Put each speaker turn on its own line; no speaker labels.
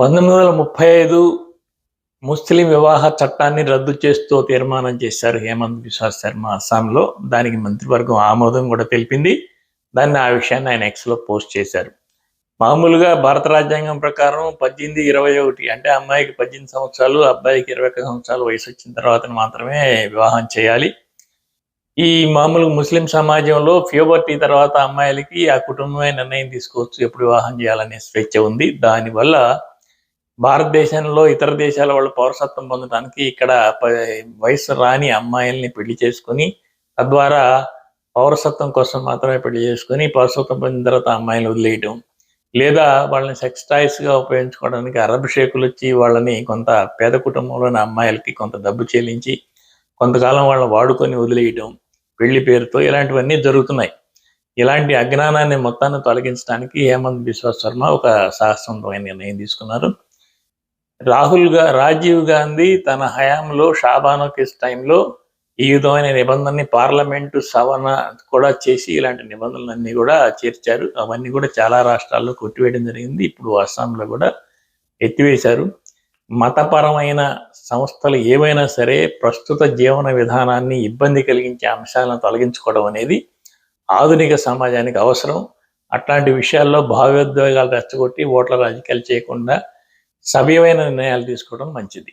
1935 ముస్లిం వివాహ చట్టాన్ని రద్దు చేస్తూ తీర్మానం చేశారు హేమంత్ బిశ్వ శర్మ అస్సాంలో. దానికి మంత్రివర్గం ఆమోదం కూడా తెలిపింది. ఆ విషయాన్ని ఆయన ఎక్స్లో పోస్ట్ చేశారు. మామూలుగా భారత రాజ్యాంగం ప్రకారం 18, 21 అంటే అమ్మాయికి 18 సంవత్సరాలు, అబ్బాయికి 21 సంవత్సరాలు వయసు వచ్చిన తర్వాత మాత్రమే వివాహం చేయాలి. ఈ మామూలుగా ముస్లిం సమాజంలో ప్యూబర్టీ తర్వాత అమ్మాయిలకి ఆ కుటుంబమే నిర్ణయం తీసుకోవచ్చు ఎప్పుడు వివాహం చేయాలనే స్వేచ్ఛ ఉంది. దానివల్ల భారతదేశంలో ఇతర దేశాల వాళ్ళు పౌరసత్వం పొందడానికి ఇక్కడ వయసు రాని అమ్మాయిల్ని పెళ్లి చేసుకుని తద్వారా పౌరసత్వం కోసం మాత్రమే పెళ్లి చేసుకుని పౌరసత్వం పొందిన తర్వాత అమ్మాయిలు వదిలేయటం, లేదా వాళ్ళని సెక్స్ టాయ్స్గా ఉపయోగించుకోవడానికి అరబ్ షేకులు వచ్చి వాళ్ళని కొంత పేద కుటుంబంలోని అమ్మాయిలకి కొంత డబ్బు చెల్లించి కొంతకాలం వాళ్ళని వాడుకొని వదిలేయటం పెళ్లి పేరుతో ఇలాంటివన్నీ జరుగుతున్నాయి. ఇలాంటి అజ్ఞానాన్ని మొత్తాన్ని తొలగించడానికి హేమంత్ బిశ్వ శర్మ ఒక సాహసవంతమైన నిర్ణయం తీసుకున్నారు. రాజీవ్ గాంధీ తన హయాంలో షాబానో కేసు టైంలో ఈ విధమైన నిబంధనని పార్లమెంటు సవరణ కూడా చేసి ఇలాంటి నిబంధనలన్నీ కూడా చేర్చారు. అవన్నీ కూడా చాలా రాష్ట్రాల్లో కొట్టివేయడం జరిగింది. ఇప్పుడు అస్సాంలో కూడా ఎత్తివేశారు. మతపరమైన సంస్థలు ఏవైనా సరే ప్రస్తుత జీవన విధానాన్ని ఇబ్బంది కలిగించే అంశాలను తొలగించుకోవడం అనేది ఆధునిక సమాజానికి అవసరం. అట్లాంటి విషయాల్లో భావోద్వేగాలు రెచ్చగొట్టి ఓట్ల రాజకీయాలు చేయకుండా సవ్యమైన నిర్ణయాలు తీసుకోవడం మంచిది.